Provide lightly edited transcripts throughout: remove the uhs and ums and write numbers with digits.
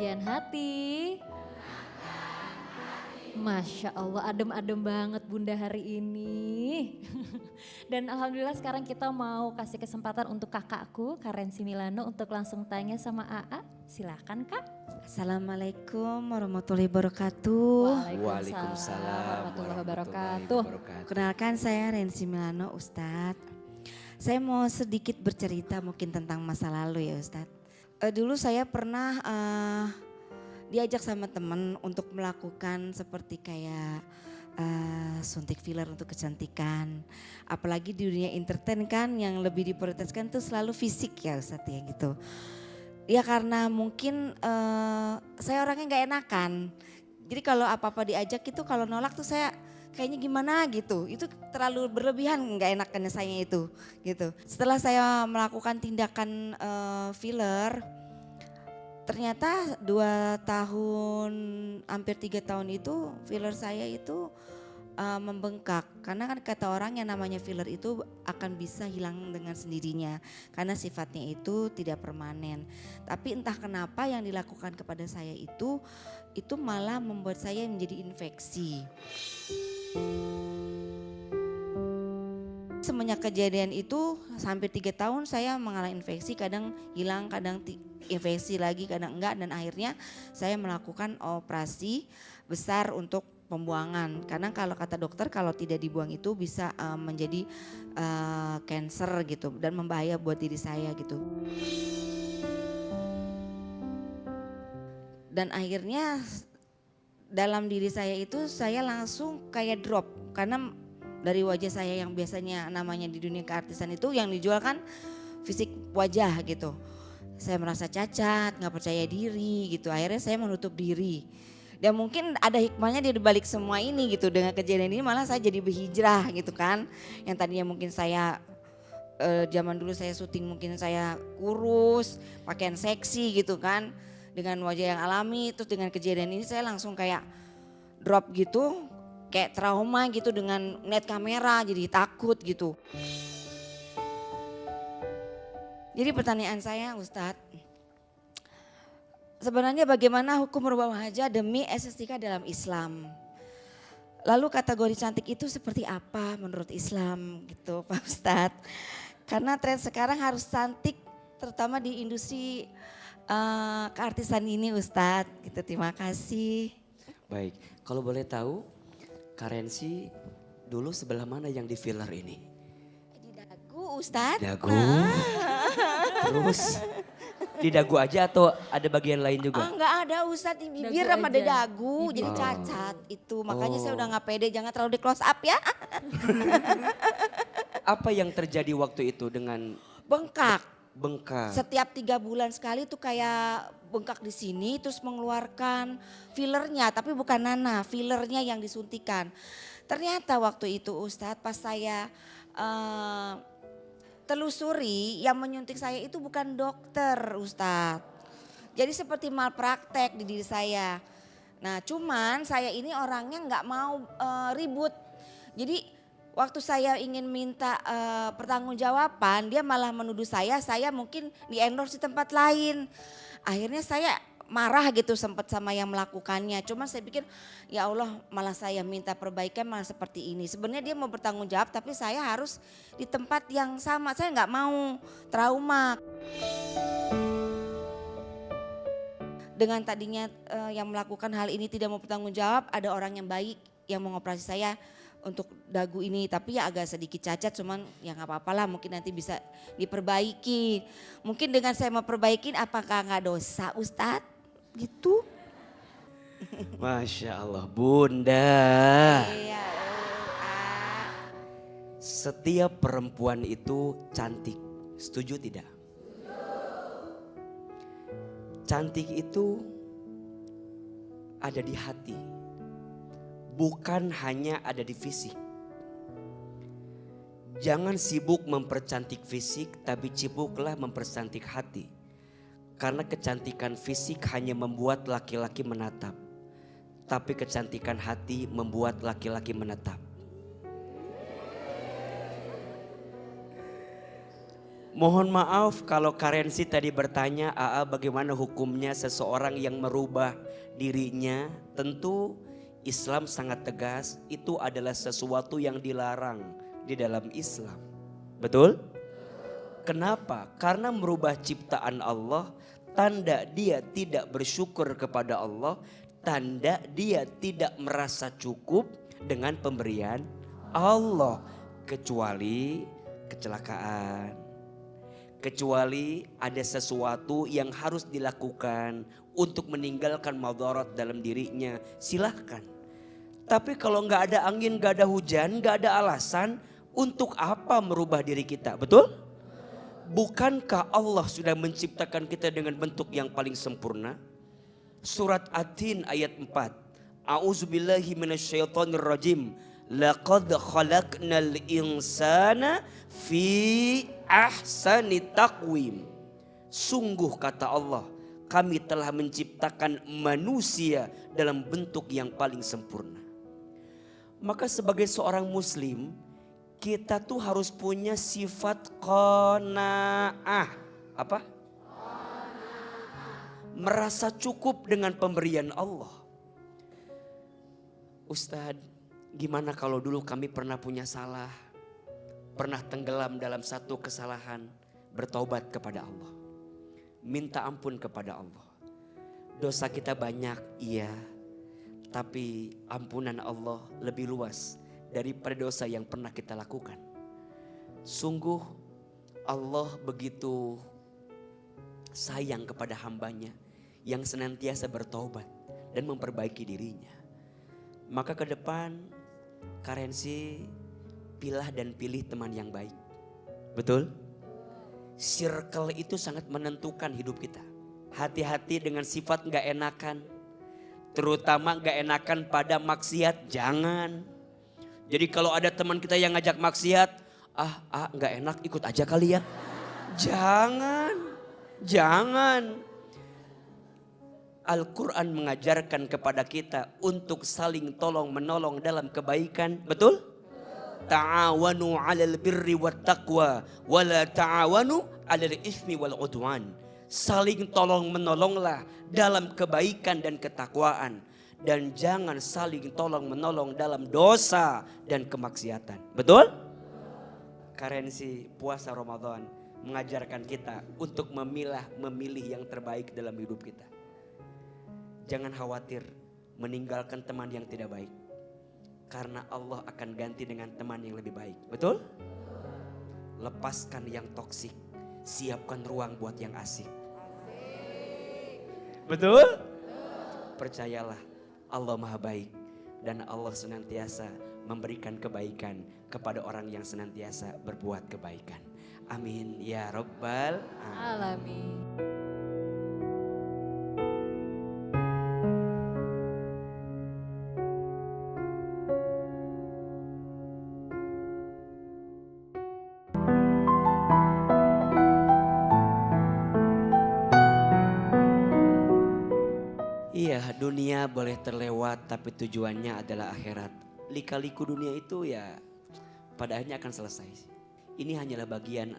Kajian hati. Masya Allah, adem-adem banget Bunda hari ini. Dan alhamdulillah sekarang kita mau kasih kesempatan untuk kakakku, Karensi Milano, untuk langsung tanya sama AA. Silakan Kak. Assalamualaikum warahmatullahi wabarakatuh. Waalaikumsalam warahmatullahi wabarakatuh. Kenalkan saya Rensi Milano Ustadz. Saya mau sedikit bercerita mungkin tentang masa lalu ya Ustadz. Dulu saya pernah diajak sama temen untuk melakukan seperti kayak suntik filler untuk kecantikan. Apalagi di dunia entertain kan yang lebih diprioritaskan tuh selalu fisik ya Ustadz ya gitu. Ya karena mungkin saya orangnya gak enakan. Jadi kalau apa-apa diajak itu kalau nolak tuh saya kayaknya gimana gitu. Itu terlalu berlebihan gak enakannya saya itu gitu. Setelah saya melakukan tindakan filler, ternyata 2 tahun hampir 3 tahun itu filler saya itu membengkak. Karena kan kata orang yang namanya filler itu akan bisa hilang dengan sendirinya. Karena sifatnya itu tidak permanen. Tapi entah kenapa yang dilakukan kepada saya itu malah membuat saya menjadi infeksi. Semenjak kejadian itu sampai 3 tahun saya mengalami infeksi, kadang hilang, kadang infeksi lagi, kadang enggak, dan akhirnya saya melakukan operasi besar untuk pembuangan. Karena kalau kata dokter kalau tidak dibuang itu bisa menjadi cancer gitu dan membahaya buat diri saya gitu. Dan akhirnya dalam diri saya itu saya langsung kayak drop karena dari wajah saya yang biasanya namanya di dunia keartisan itu yang dijual kan fisik wajah gitu. Saya merasa cacat, gak percaya diri gitu. Akhirnya saya menutup diri. Dan mungkin ada hikmahnya di balik semua ini gitu. Dengan kejadian ini malah saya jadi berhijrah gitu kan. Yang tadinya mungkin saya zaman dulu saya syuting mungkin saya kurus, pakaian seksi gitu kan. Dengan wajah yang alami, terus dengan kejadian ini saya langsung kayak drop gitu. Kayak trauma gitu dengan net kamera jadi takut gitu. Jadi pertanyaan saya Ustadz, sebenarnya bagaimana hukum merubah wajah demi estetika dalam Islam? Lalu kategori cantik itu seperti apa menurut Islam gitu Pak Ustadz? Karena tren sekarang harus cantik terutama di industri keartisan ini Ustadz gitu. Terima kasih. Baik, kalau boleh tahu Karensi dulu sebelah mana yang di filler ini? Di dagu Ustadz. Dagu. Terus di dagu aja atau ada bagian lain juga? Enggak ada Ustadz, di bibir sama ada dagu jadi cacat itu. Makanya saya udah gak pede, jangan terlalu di close up ya. Apa yang terjadi waktu itu dengan Bengkak. Setiap 3 bulan sekali tuh kayak bengkak di sini terus mengeluarkan fillernya, tapi bukan nanah, fillernya yang disuntikan. Ternyata waktu itu Ustadz pas saya telusuri yang menyuntik saya itu bukan dokter Ustadz. Jadi seperti malpraktek di diri saya. Nah cuman saya ini orangnya nggak mau ribut. Jadi waktu saya ingin minta pertanggungjawaban, dia malah menuduh saya mungkin di endorse di tempat lain. Akhirnya saya marah gitu sempat sama yang melakukannya. Cuma saya pikir ya Allah malah saya minta perbaikan malah seperti ini. Sebenarnya dia mau bertanggung jawab tapi saya harus di tempat yang sama. Saya nggak mau trauma. Dengan tadinya yang melakukan hal ini tidak mau bertanggung jawab, ada orang yang baik yang mengoperasi saya untuk dagu ini, tapi ya agak sedikit cacat, cuman ya nggak apa-apa lah, mungkin nanti bisa diperbaiki. Mungkin dengan saya memperbaikin apakah nggak dosa Ustadz gitu? Masya Allah Bunda. Iya. Setiap perempuan itu cantik, setuju tidak? Cantik itu ada di hati. Bukan hanya ada di fisik. Jangan sibuk mempercantik fisik, tapi sibuklah mempercantik hati. Karena kecantikan fisik hanya membuat laki-laki menatap. Tapi kecantikan hati membuat laki-laki menetap. Mohon maaf kalau Karensi tadi bertanya, AA bagaimana hukumnya seseorang yang merubah dirinya. Tentu Islam sangat tegas, itu adalah sesuatu yang dilarang di dalam Islam. Betul? Kenapa? Karena merubah ciptaan Allah, tanda dia tidak bersyukur kepada Allah, tanda dia tidak merasa cukup dengan pemberian Allah. Kecuali kecelakaan. Kecuali ada sesuatu yang harus dilakukan untuk meninggalkan madarat dalam dirinya, silahkan. Tapi kalau nggak ada angin, nggak ada hujan, nggak ada alasan, untuk apa merubah diri kita, betul? Bukankah Allah sudah menciptakan kita dengan bentuk yang paling sempurna? Surat At-Tin ayat 4. A'udzubillahi minasyaitonirrajim. Laqad khalaqnal insana fi ahsani taqwim. Sungguh kata Allah, kami telah menciptakan manusia dalam bentuk yang paling sempurna. Maka sebagai seorang muslim, kita tuh harus punya sifat qanaah. Apa? Merasa cukup dengan pemberian Allah. Ustadz, gimana kalau dulu kami pernah punya salah, pernah tenggelam dalam satu kesalahan, bertaubat kepada Allah, minta ampun kepada Allah. Dosa kita banyak, iya, tapi ampunan Allah lebih luas daripada dosa yang pernah kita lakukan. Sungguh Allah begitu sayang kepada hambanya yang senantiasa bertaubat dan memperbaiki dirinya. Maka ke depan Karensi pilah dan pilih teman yang baik. Betul? Circle itu sangat menentukan hidup kita. Hati-hati dengan sifat gak enakan. Terutama gak enakan pada maksiat, jangan. Jadi kalau ada teman kita yang ngajak maksiat, gak enak ikut aja kali ya. Jangan. Al-Quran mengajarkan kepada kita untuk saling tolong menolong dalam kebaikan. Betul? Ta'awanu 'alal birri wat taqwa wa la ta'awanu 'alal ismi wal 'udwan. Saling tolong menolonglah dalam kebaikan dan ketakwaan, dan jangan saling tolong menolong dalam dosa dan kemaksiatan. Betul? Karensi puasa Ramadan mengajarkan kita untuk memilih yang terbaik dalam hidup kita. Jangan khawatir meninggalkan teman yang tidak baik, karena Allah akan ganti dengan teman yang lebih baik. Betul? Lepaskan yang toksik, siapkan ruang buat yang asik. Betul? Percayalah, Allah Maha Baik dan Allah senantiasa memberikan kebaikan kepada orang yang senantiasa berbuat kebaikan. Amin ya Rabbal Alamin. Iya, dunia boleh terlewat tapi tujuannya adalah akhirat. Lika-liku dunia itu ya pada akhirnya akan selesai. Ini hanyalah bagian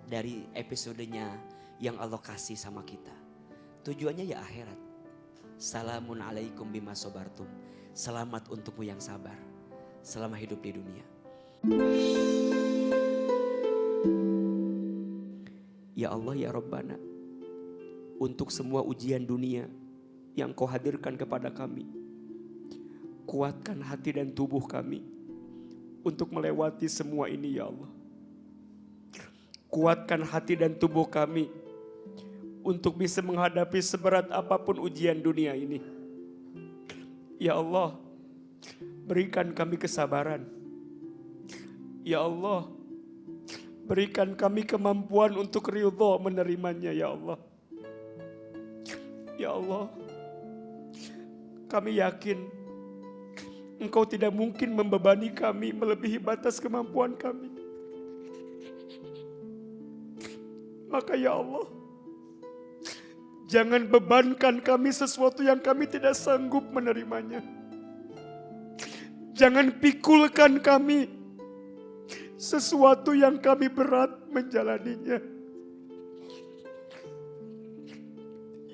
dari episodenya yang Allah kasih sama kita. Tujuannya ya akhirat. Salamun alaikum bima sobartum. Selamat untukmu yang sabar selama hidup di dunia. Ya Allah ya Rabbana, untuk semua ujian dunia yang Kau hadirkan kepada kami, kuatkan hati dan tubuh kami untuk melewati semua ini ya Allah. Kuatkan hati dan tubuh kami untuk bisa menghadapi seberat apapun ujian dunia ini. Ya Allah, berikan kami kesabaran. Ya Allah, berikan kami kemampuan untuk ridha menerimanya ya Allah. Ya Allah, kami yakin Engkau tidak mungkin membebani kami melebihi batas kemampuan kami. Maka ya Allah, jangan bebankan kami sesuatu yang kami tidak sanggup menerimanya. Jangan pikulkan kami sesuatu yang kami berat menjalaninya.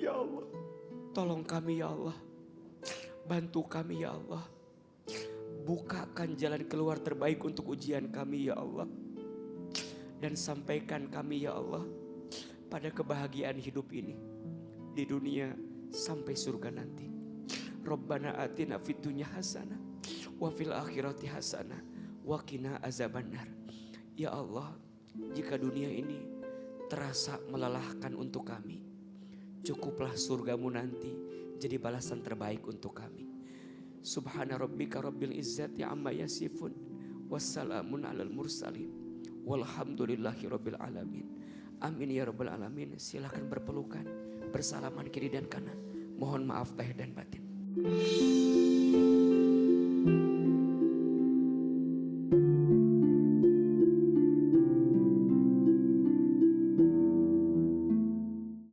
Ya Allah, tolong kami ya Allah. Bantu kami ya Allah. Bukakan jalan keluar terbaik untuk ujian kami ya Allah. Dan sampaikan kami ya Allah pada kebahagiaan hidup ini. Di dunia sampai surga nanti. Rabbana atina fid dunya hasanah wa fil akhirati hasanah wa qina azabannar. Ya Allah, jika dunia ini terasa melelahkan untuk kami, cukuplah surgamu nanti jadi balasan terbaik untuk kami. Subhana rabbika rabbil izzati amma yasifun wassalamun alal mursalin walhamdulillahi rabbil alamin. Amin ya rabbal alamin. Silakan berpelukan, bersalaman kiri dan kanan. Mohon maaf lahir dan batin.